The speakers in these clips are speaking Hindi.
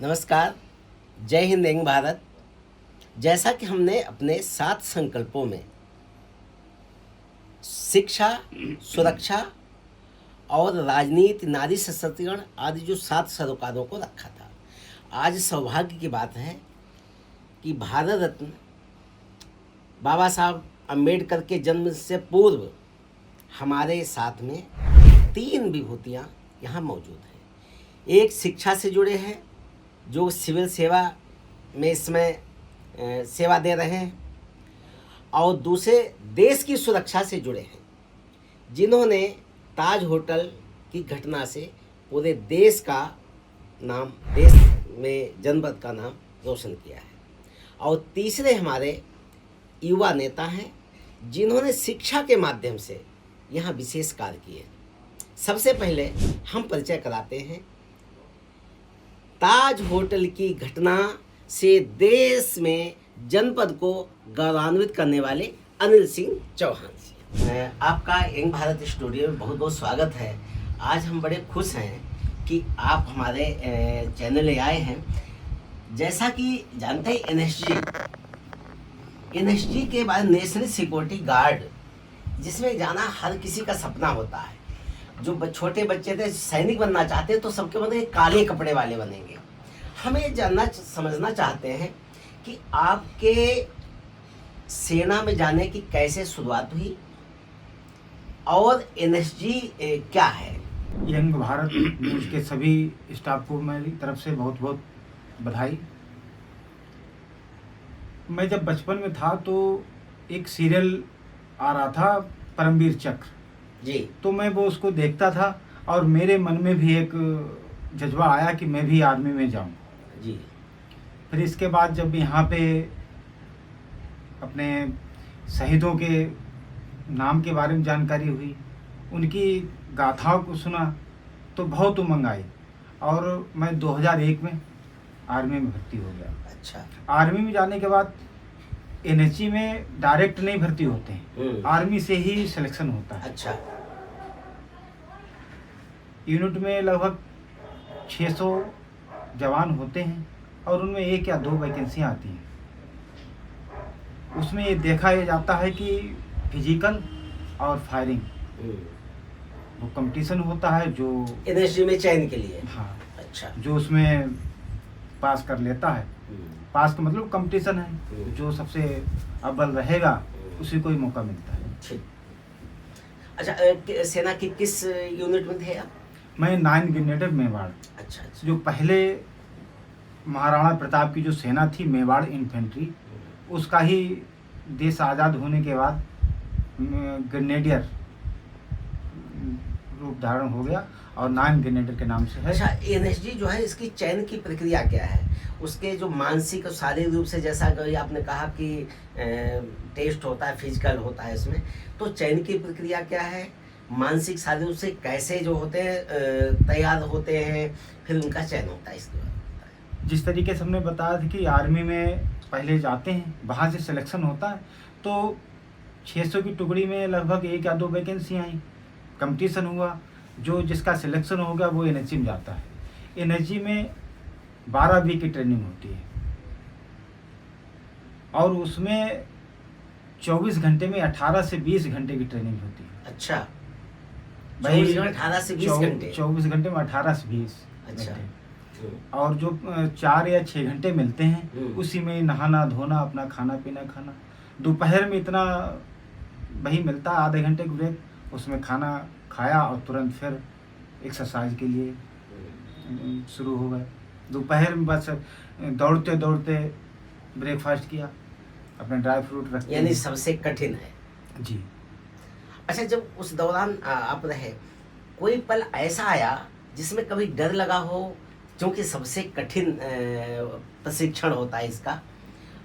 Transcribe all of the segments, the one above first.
नमस्कार। जय हिंद एंग भारत। जैसा कि हमने अपने 7 संकल्पों में शिक्षा, सुरक्षा और राजनीति, नारी सशक्तिकरण आदि जो 7 सरोकारों को रखा था, आज सौभाग्य की बात है कि भारत रत्न बाबा साहब अम्बेडकर के जन्म से पूर्व हमारे साथ में 3 विभूतियाँ यहाँ मौजूद हैं। एक शिक्षा से जुड़े हैं, जो सिविल सेवा में इसमें सेवा दे रहे हैं, और दूसरे देश की सुरक्षा से जुड़े हैं, जिन्होंने ताज होटल की घटना से पूरे देश का नाम, देश में जनपद का नाम रोशन किया है। और तीसरे हमारे युवा नेता हैं, जिन्होंने शिक्षा के माध्यम से यहाँ विशेष कार्य किए। सबसे पहले हम परिचय कराते हैं ताज होटल की घटना से देश में जनपद को गौरवान्वित करने वाले अनिल सिंह चौहान जी। आपका यंग भारत स्टूडियो में बहुत बहुत स्वागत है। आज हम बड़े खुश हैं कि आप हमारे चैनल में आए हैं। जैसा कि जानते हैं एनएसजी के बाद नेशनल सिक्योरिटी गार्ड, जिसमें जाना हर किसी का सपना होता है। जो छोटे बच्चे थे सैनिक बनना चाहते तो सबके मतलब काले कपड़े वाले बनेंगे। हमें जानना समझना चाहते हैं कि आपके सेना में जाने की कैसे शुरुआत हुई और एनएसजी क्या है। यंग भारत न्यूज़ के सभी स्टाफ को मेरी तरफ से बहुत बहुत बधाई। मैं जब बचपन में था तो एक सीरियल आ रहा था परमवीर चक्र जी, तो मैं वो उसको देखता था और मेरे मन में भी एक जज्बा आया कि मैं भी आर्मी में जाऊं जी। फिर इसके बाद जब यहाँ पे अपने शहीदों के नाम के बारे में जानकारी हुई, उनकी गाथाओं को सुना तो बहुत उमंग आई और मैं 2001 में आर्मी में भर्ती हो गया। अच्छा। आर्मी में जाने के बाद एनएसजी में डायरेक्ट नहीं भर्ती होते हैं, आर्मी से ही सिलेक्शन होता है। अच्छा। यूनिट में लगभग 600 जवान होते हैं और उनमें 1 या 2 वैकेंसियाँ आती हैं। उसमें ये देखा जाता है कि फिजिकल और फायरिंग वो कंपटीशन होता है, जो एनएसजी में चयन के लिए। हाँ, अच्छा। जो उसमें पास कर लेता है, पास का मतलब कंपटीशन है, जो सबसे अव्वल रहेगा उसी को ही मौका मिलता है। ठीक। अच्छा, सेना की किस यूनिट में थे आप? मैं 9 ग्रेनेडर मेवाड़। अच्छा अच्छा। जो पहले महाराणा प्रताप की जो सेना थी मेवाड़ इन्फेंट्री, उसका ही देश आज़ाद होने के बाद ग्रेनेडियर रूप धारण हो गया और 9 ग्रेनेडर के नाम से है। अच्छा, एनएसजी जो है, इसकी चयन की प्रक्रिया क्या है? उसके जो मानसिक और शारीरिक रूप से, जैसा कि आपने कहा कि टेस्ट होता है, फिजिकल होता है इसमें, तो चयन की प्रक्रिया क्या है? मानसिक शारीरिक रूप से कैसे जो होते हैं तैयार होते हैं, फिर उनका चयन होता है? इसके बाद जिस तरीके से हमने बताया था कि आर्मी में पहले जाते हैं, वहाँ से सिलेक्शन होता है, तो 600 की टुकड़ी में लगभग 1 या 2 वैकेंसियाँ आई, कंपटीशन हुआ, जो जिसका सिलेक्शन हो गया वो एनएसजी में जाता है। एनएसजी में 12 वीक की ट्रेनिंग होती है और उसमें 24 घंटे में 18 से 20 घंटे की ट्रेनिंग होती है। अच्छा, भाई 18 से 20 घंटे। 24 घंटे में 18 से 20 अच्छा। घंटे। और जो 4 या 6 घंटे मिलते हैं उसी में नहाना धोना, अपना खाना पीना खाना। दोपहर में इतना वही मिलता है, आधे घंटे का ब्रेक, उसमें खाना खाया और तुरंत फिर एक्सरसाइज के लिए शुरू हो गए। दोपहर में बस दौड़ते दौड़ते ब्रेकफास्ट किया, अपने ड्राई फ्रूट रखते, यानी सबसे कठिन है जी। अच्छा, जब उस दौरान आप रहे, कोई पल ऐसा आया जिसमें कभी डर लगा हो, क्योंकि सबसे कठिन प्रशिक्षण होता है इसका,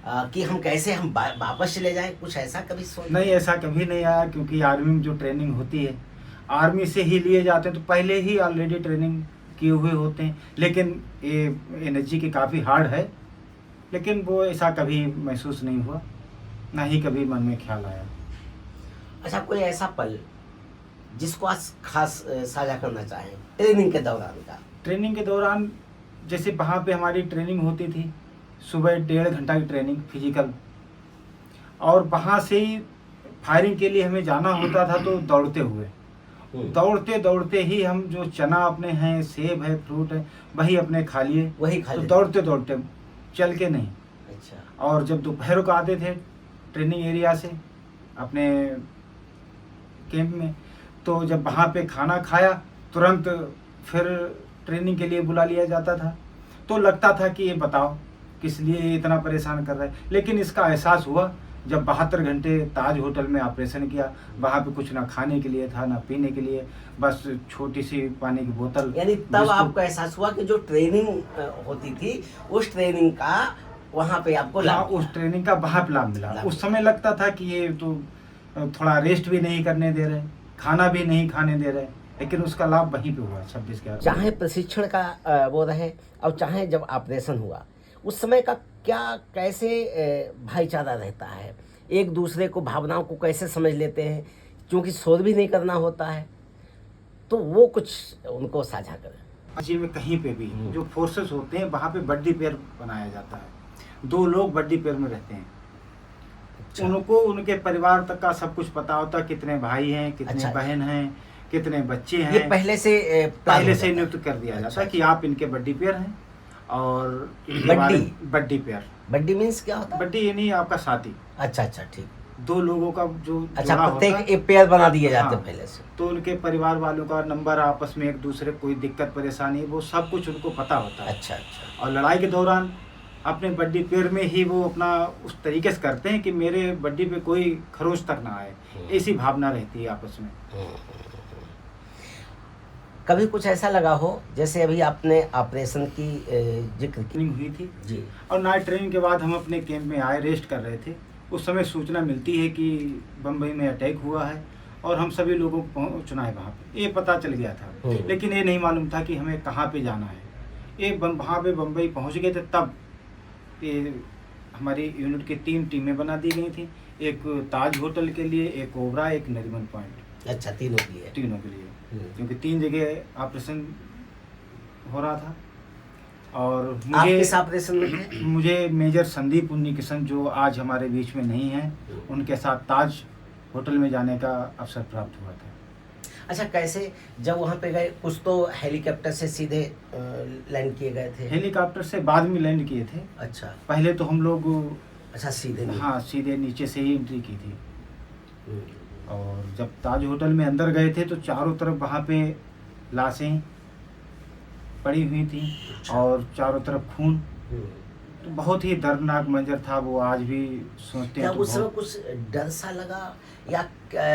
कि हम कैसे वापस चले जाएं? कुछ ऐसा कभी सोच? नहीं, ऐसा कभी नहीं आया, क्योंकि आर्मी में जो ट्रेनिंग होती है आर्मी से ही लिए जाते हैं, तो पहले ही ऑलरेडी ट्रेनिंग किए हुए होते हैं। लेकिन ये एनएसजी की काफ़ी हार्ड है, लेकिन वो ऐसा कभी महसूस नहीं हुआ, ना ही कभी मन में ख्याल आया। अच्छा, कोई ऐसा पल जिसको आज खास साझा करना चाहें ट्रेनिंग के दौरान का? ट्रेनिंग के दौरान जैसे वहाँ पे हमारी ट्रेनिंग होती थी, सुबह 1.5 घंटा की ट्रेनिंग फिजिकल, और वहाँ से ही फायरिंग के लिए हमें जाना होता था, तो दौड़ते हुए दौड़ते दौड़ते ही हम जो चना अपने हैं, सेब है, फ्रूट है, वही अपने खा लिए, वही खा तो लेते। दौड़ते दौड़ते, चल के नहीं। अच्छा। और जब दोपहर को आते थे ट्रेनिंग एरिया से अपने कैंप में, तो जब वहाँ पे खाना खाया तुरंत फिर ट्रेनिंग के लिए बुला लिया जाता था। तो लगता था कि ये बताओ किस लिए ये इतना परेशान कर रहा है, लेकिन इसका एहसास हुआ जब 72 घंटे ताज होटल में ऑपरेशन किया। वहाँ पे कुछ ना खाने के लिए था ना पीने के लिए, बस छोटी सी पानी की बोतल। यानी तब बिस्कुट। आपको एहसास हुआ कि जो ट्रेनिंग होती थी उस ट्रेनिंग का वहाँ पे आपको हाँ, लाभ उस ट्रेनिंग का वहाँ पे लाभ मिला। लाभ उस समय लगता था कि ये तो थोड़ा रेस्ट भी नहीं करने दे रहे, खाना भी नहीं खाने दे रहे, लेकिन उसका लाभ वहीं पे हुआ 26 के आसपास। चाहे प्रशिक्षण का वो रहे और चाहे जब ऑपरेशन हुआ, उस समय का क्या कैसे भाईचारा रहता है, एक दूसरे को भावनाओं को कैसे समझ लेते हैं, क्योंकि शोर भी नहीं करना होता है, तो वो कुछ उनको साझा करें। जी में कहीं पे भी जो फोर्सेस होते हैं वहाँ पे बड्डी पेयर बनाया जाता है। 2 लोग बड्डी पेयर में रहते हैं। अच्छा। उनको उनके परिवार तक का सब कुछ पता होता है, कितने भाई हैं, कितने अच्छा। बहन हैं, कितने बच्चे ये हैं। पहले से प्लान पहले हो से जाता है। नियुक्त कर दिया अच्छा। जाता है कि आप इनके बड्डी पेयर हैं, और इनके बड्डी? बारे में बड्डी पेयर। बड्डी मीन्स क्या होता है? बड्डी यानी आपका साथी। अच्छा अच्छा, ठीक। 2 लोगों का जो अच्छा, जोड़ा होता प्रत्येक है, एक पेयर बना दिए जाते हाँ, पहले से। तो उनके परिवार वालों का नंबर, आपस में एक दूसरे कोई दिक्कत परेशानी, वो सब कुछ उनको पता होता है। अच्छा अच्छा। और लड़ाई के दौरान अपने बड्डी पेयर में ही वो अपना उस तरीके से करते हैं कि मेरे बड्डी पे कोई खरोच तक ना आए, ऐसी भावना रहती है आपस में। कभी कुछ ऐसा लगा हो जैसे अभी आपने ऑपरेशन की जिक्र की ट्रेनिंग हुई थी, जी, और नाइट ट्रेनिंग के बाद हम अपने कैंप में आए, रेस्ट कर रहे थे। उस समय सूचना मिलती है कि बम्बई में अटैक हुआ है, और हम सभी लोगों को पहुंचना है वहाँ पे, ये पता चल गया था। लेकिन ये नहीं मालूम था कि हमें कहाँ पे जाना है। ये वहाँ पे बम्बई पहुँच गए थे, तब ये हमारी यूनिट की 3 टीमें बना दी गई थी, एक ताज होटल के लिए, एक ओबरा, एक नरीमन पॉइंट। अच्छा, तीनों के लिए। तीनों के लिए, क्योंकि 3 जगह ऑपरेशन हो रहा था। और आप किस ऑपरेशन में थे? मुझे मेजर संदीप उन्नीकिशन, जो आज हमारे बीच में नहीं है, उनके साथ ताज होटल में जाने का अवसर प्राप्त हुआ था। अच्छा, कैसे जब वहाँ पे गए, कुछ तो हेलीकॉप्टर से सीधे लैंड किए गए थे? हेलीकॉप्टर से बाद में लैंड किए थे। अच्छा पहले तो हम लोग अच्छा, सीधे नहीं। हाँ सीधे नीचे से ही एंट्री की थी। और जब ताज होटल में अंदर गए थे तो चारों तरफ वहाँ पे लाशें पड़ी हुई थी, और चारों तरफ खून। तो बहुत ही दर्दनाक मंजर था वो, आज भी सोचते क्या हैं तो उस समय बहुत। कुछ डर सा लगा, या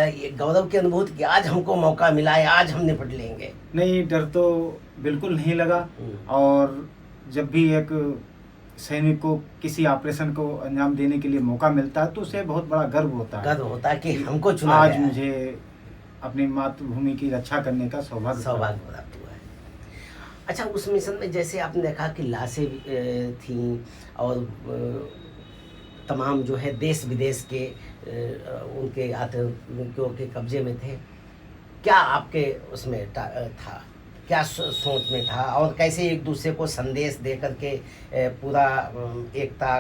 ये गौरव की अनुभूति कि आज हमको मौका मिला है, आज हम निपट लेंगे? नहीं, डर तो बिल्कुल नहीं लगा। और जब भी एक सैनिक को किसी ऑपरेशन को अंजाम देने के लिए मौका मिलता है तो उसे बहुत बड़ा गर्व होता है। गर्व होता है कि हमको चुना आज गया है। मुझे अपनी मातृभूमि की रक्षा करने का सौभाग्य प्राप्त हुआ है। अच्छा, उस मिशन में जैसे आपने देखा कि लाशें थीं, और तमाम जो है देश विदेश के उनके आतंकियों के कब्जे में थे, क्या आपके उसमें था, क्या सोच में था, और कैसे एक दूसरे को संदेश दे करके पूरा एकता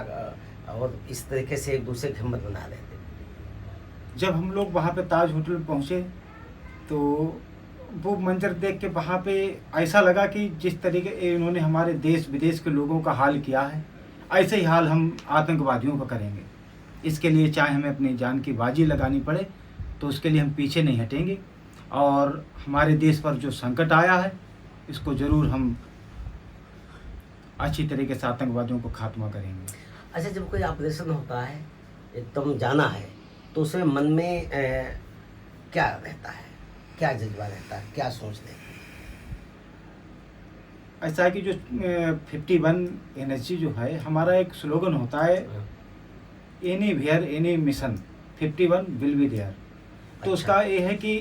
और इस तरीके से एक दूसरे की हिम्मत बना रहे थे? जब हम लोग वहाँ पे ताज होटल पहुँचे तो वो मंजर देख के वहाँ पे ऐसा लगा कि जिस तरीके इन्होंने हमारे देश विदेश के लोगों का हाल किया है, ऐसे ही हाल हम आतंकवादियों का करेंगे। इसके लिए चाहे हमें अपनी जान की बाजी लगानी पड़े, तो उसके लिए हम पीछे नहीं हटेंगे, और हमारे देश पर जो संकट आया है इसको ज़रूर हम अच्छी तरीके से आतंकवादियों को खात्मा करेंगे। अच्छा, जब कोई ऑपरेशन होता है, एकदम जाना है, तो उसमें मन में क्या रहता है, क्या जज्बा रहता है, क्या सोचते हैं? ऐसा है कि जो 51 एनर्जी जो है, हमारा एक स्लोगन होता है, anywhere any mission 51 will be there. तो अच्छा। उसका ये है कि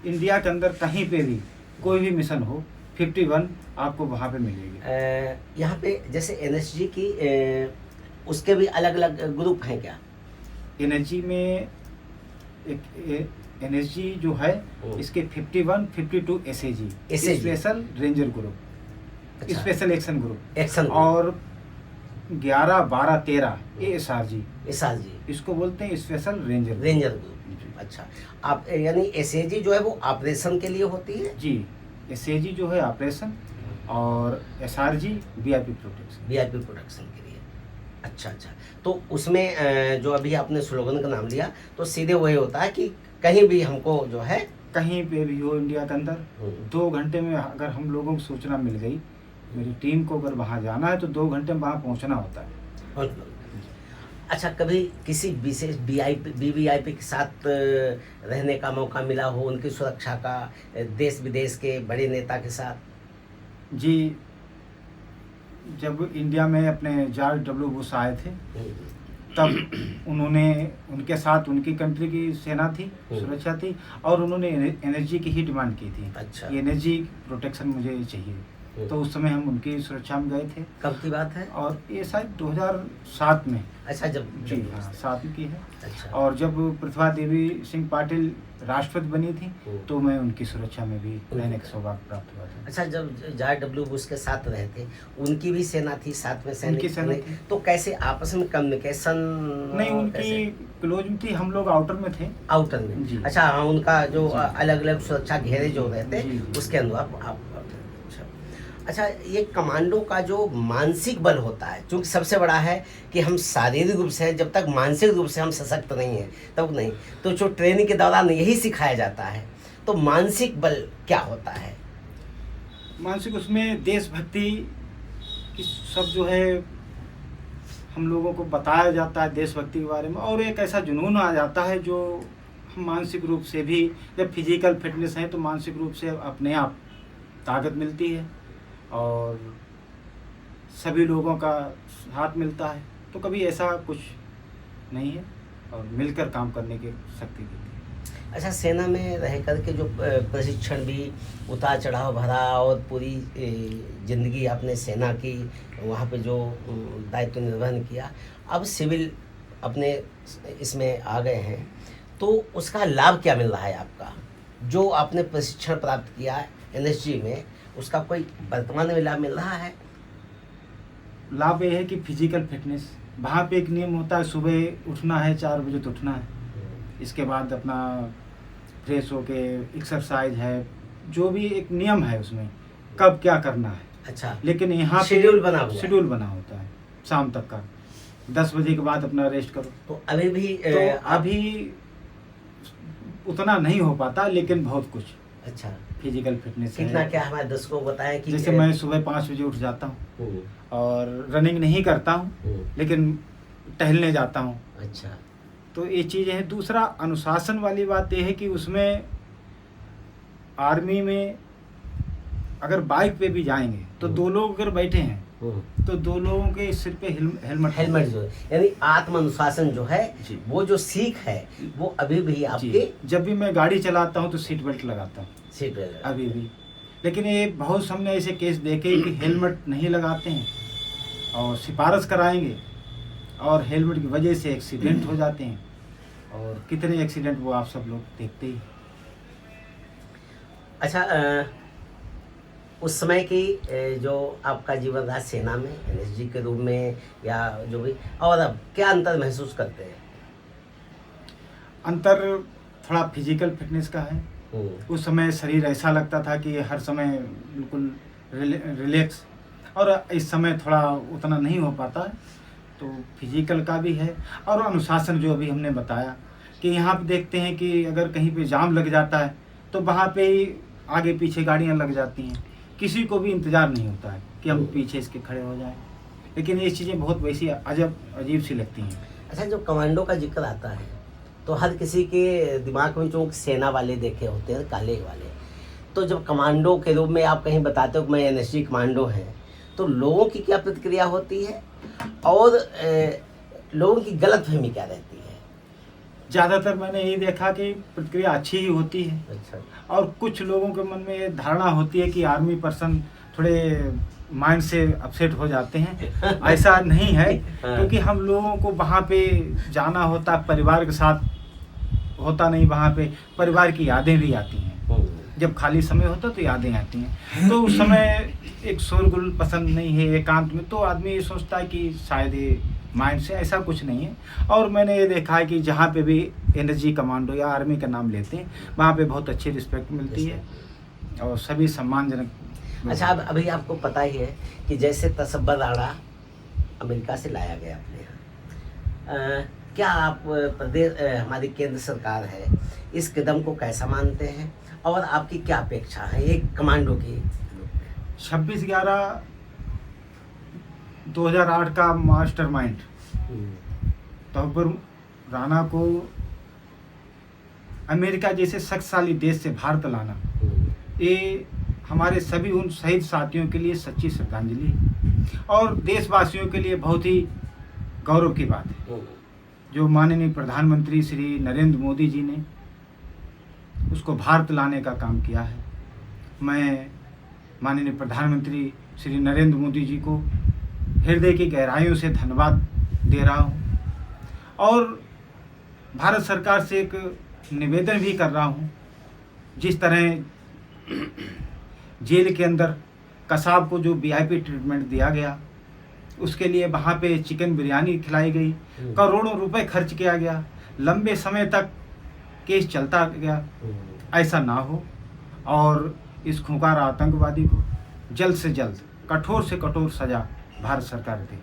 इंडिया के अंदर कहीं पे भी कोई भी मिशन हो, 51 आपको वहाँ पे मिलेगी। यहाँ पे जैसे एनएसजी की उसके भी अलग अलग ग्रुप हैं क्या? एनर्जी में एक एनर्जी जो है, इसके 51, 52 एसएजी, स्पेशल रेंजर ग्रुप। अच्छा। Special action group. एक्शन और 11, 12, 13 ये SRG, एसआर जी, इसको बोलते हैं स्पेशल रेंजर रेंजर ग्रुप। अच्छा, आप यानी एसएजी जो है वो ऑपरेशन के लिए होती है, जी। SAG जो है ऑपरेशन, और SRG VIP protection. VIP protection के लिए। अच्छा अच्छा, तो उसमें जो अभी आपने स्लोगन का नाम लिया, तो सीधे वही होता है कि कहीं भी हमको जो है कहीं पे भी हो इंडिया के अंदर, 2 घंटे में अगर हम लोगों को सूचना मिल गई, मेरी टीम को अगर वहाँ जाना है तो 2 घंटे में वहाँ पहुँचना होता है। अच्छा, कभी किसी विशेष वीवीआईपी के साथ रहने का मौका मिला हो, उनकी सुरक्षा का, देश विदेश के बड़े नेता के साथ? जी, जब इंडिया में अपने जॉर्ज डब्ल्यू बुश आए थे, तब उन्होंने, उनके साथ उनकी कंट्री की सेना थी, सुरक्षा थी, और उन्होंने एनर्जी की ही डिमांड की थी। अच्छा। ये एनर्जी प्रोटेक्शन मुझे चाहिए, तो उस समय हम उनकी सुरक्षा में गए थे। कब की बात है? और ये शायद 2007 में। अच्छा, जब जी हाँ, 7 की है। अच्छा। और जब प्रतिभा देवी सिंह पाटिल राष्ट्रपति बनी थी, तो मैं उनकी सुरक्षा में भी रहने का सौभाग्य प्राप्त हुआ था। अच्छा, जब जॉर्ज डब्ल्यू बुश के साथ रहे थे, उनकी भी सेना थी, साथ में सैनिक उनकी सेना थी। तो कैसे आपस में कम्युनिकेशन? नहीं, उनकी क्लोज थी, हम लोग आउटर में थे। आउटर में? जी। अच्छा हाँ, उनका जो अलग अलग सुरक्षा घेरे जो रहते जी, जी। उसके अंदर आप अच्छा, ये कमांडो का जो मानसिक बल होता है, क्योंकि सबसे बड़ा है कि हम शारीरिक रूप से, जब तक मानसिक रूप से हम सशक्त नहीं हैं तब नहीं, तो जो ट्रेनिंग के दौरान यही सिखाया जाता है, तो मानसिक बल क्या होता है? मानसिक, उसमें देशभक्ति की सब जो है हम लोगों को बताया जाता है, देशभक्ति के बारे में, और एक ऐसा जुनून आ जाता है जो हम मानसिक रूप से भी, जब फिजिकल फिटनेस है तो मानसिक रूप से अपने आप ताकत मिलती है, और सभी लोगों का हाथ मिलता है, तो कभी ऐसा कुछ नहीं है, और मिलकर काम करने की शक्ति देती है। अच्छा, सेना में रह कर के जो प्रशिक्षण भी उतार चढ़ाव भरा, और पूरी जिंदगी आपने सेना की, वहाँ पे जो दायित्व निर्वहन किया, अब सिविल अपने इसमें आ गए हैं, तो उसका लाभ क्या मिल रहा है आपका? जो आपने प्रशिक्षण प्राप्त किया है एनएसजी में, उसका कोई वर्तमान में लाभ मिल रहा है? लाभ ये है कि फिजिकल फिटनेस, वहाँ पे एक नियम होता है, सुबह उठना है, 4 बजे तो उठना है, इसके बाद अपना फ्रेश होके एक्सरसाइज है, जो भी एक नियम है उसमें कब क्या करना है। अच्छा, लेकिन यहाँ शेड्यूल बना हुआ है। शेड्यूल बना होता है, शाम तक का 10 बजे के बाद अपना रेस्ट करो। तो अभी भी तो अभी उतना नहीं हो पाता, लेकिन बहुत कुछ अच्छा, फिजिकल फिटनेस कितना है। क्या हमारे दर्शकों को बताएं कि जैसे मैं सुबह 5 बजे उठ जाता हूँ, हम्म, और रनिंग नहीं करता हूँ, लेकिन टहलने जाता हूँ। अच्छा, तो ये चीज़ें हैं। दूसरा, अनुशासन वाली बात ये है कि उसमें आर्मी में अगर बाइक पे भी जाएंगे तो 2 लोग अगर बैठे हैं तो 2 लोगों के सिर पे हेलमेट जो है, यानी आत्म अनुशासन जो है, जी। वो जो सीख है वो अभी भी आपके जी। जब भी मैं गाड़ी चलाता हूँ तो सीट बेल्ट लगाता हूँ, सीट पे लगा। अभी भी। लेकिन ये बहुत हमने ऐसे केस देखे कि हेलमेट नहीं लगाते हैं और सिफारिश कराएंगे, और हेलमेट की वजह से एक्सीडेंट हो जाते हैं, और कितने एक्सीडेंट वो आप सब लोग देखते ही। अच्छा, उस समय की जो आपका जीवन रहा सेना में एनएसजी के रूप में, या जो भी, और अब क्या अंतर महसूस करते हैं? अंतर थोड़ा फिजिकल फिटनेस का है। उस समय शरीर ऐसा लगता था कि हर समय बिल्कुल रिलैक्स, और इस समय थोड़ा उतना नहीं हो पाता है, तो फिजिकल का भी है। और अनुशासन जो अभी हमने बताया कि यहाँ पे देखते हैं कि अगर कहीं पे जाम लग जाता है तो वहाँ पे ही आगे पीछे गाड़ियाँ लग जाती हैं, किसी को भी इंतज़ार नहीं होता है कि हम पीछे इसके खड़े हो जाएं। लेकिन ये चीज़ें बहुत वैसी अजीब सी लगती हैं। अच्छा, जब कमांडो का जिक्र आता है तो हर किसी के दिमाग में जो सेना वाले देखे होते हैं, काले वाले, तो जब कमांडो के रूप में आप कहीं बताते हो कि मैं एनएसजी कमांडो है, तो लोगों की क्या प्रतिक्रिया होती है, और लोगों की गलतफहमी क्या रहती है? ज़्यादातर मैंने यही देखा कि प्रतिक्रिया अच्छी ही होती है। अच्छा, और कुछ लोगों के मन में ये धारणा होती है कि आर्मी पर्सन थोड़े माइंड से अपसेट हो जाते हैं। ऐसा नहीं है, क्योंकि हम लोगों को वहाँ पे जाना होता, परिवार के साथ होता नहीं, वहाँ पे परिवार की यादें भी आती हैं। जब खाली समय होता तो यादें आती हैं। तो उस समय एक शोरगुल पसंद नहीं है, एकांत में तो आदमी ये सोचता है कि शायद ये माइंड से, ऐसा कुछ नहीं है। और मैंने ये देखा है कि जहाँ पे भी एनर्जी कमांडो या आर्मी का नाम लेते हैं वहाँ पे बहुत अच्छी रिस्पेक्ट मिलती है और सभी सम्मानजनक। अच्छा, अब अभी आपको पता ही है कि जैसे तसब्बर राणा अमेरिका से लाया गया अपने यहाँ, क्या आप प्रदेश हमारी केंद्र सरकार है इस कदम को कैसा मानते हैं और आपकी क्या अपेक्षा है एक कमांडो की? 26/11/2008 का मास्टरमाइंड तब्बर राणा को अमेरिका जैसे शक्तिशाली देश से भारत लाना, ये हमारे सभी उन शहीद साथियों के लिए सच्ची श्रद्धांजलि है और देशवासियों के लिए बहुत ही गौरव की बात है। जो माननीय प्रधानमंत्री श्री नरेंद्र मोदी जी ने उसको भारत लाने का काम किया है, मैं माननीय प्रधानमंत्री श्री नरेंद्र मोदी जी को हृदय की गहराइयों से धन्यवाद दे रहा हूँ और भारत सरकार से एक निवेदन भी कर रहा हूँ। जिस तरह जेल के अंदर कसाब को जो वीआईपी ट्रीटमेंट दिया गया, उसके लिए वहाँ पे चिकन बिरयानी खिलाई गई, करोड़ों रुपए खर्च किया गया, लंबे समय तक केस चलता गया, ऐसा ना हो और इस खूंखार आतंकवादी को जल्द से जल्द कठोर से कठोर सजा भारत सरकार दे।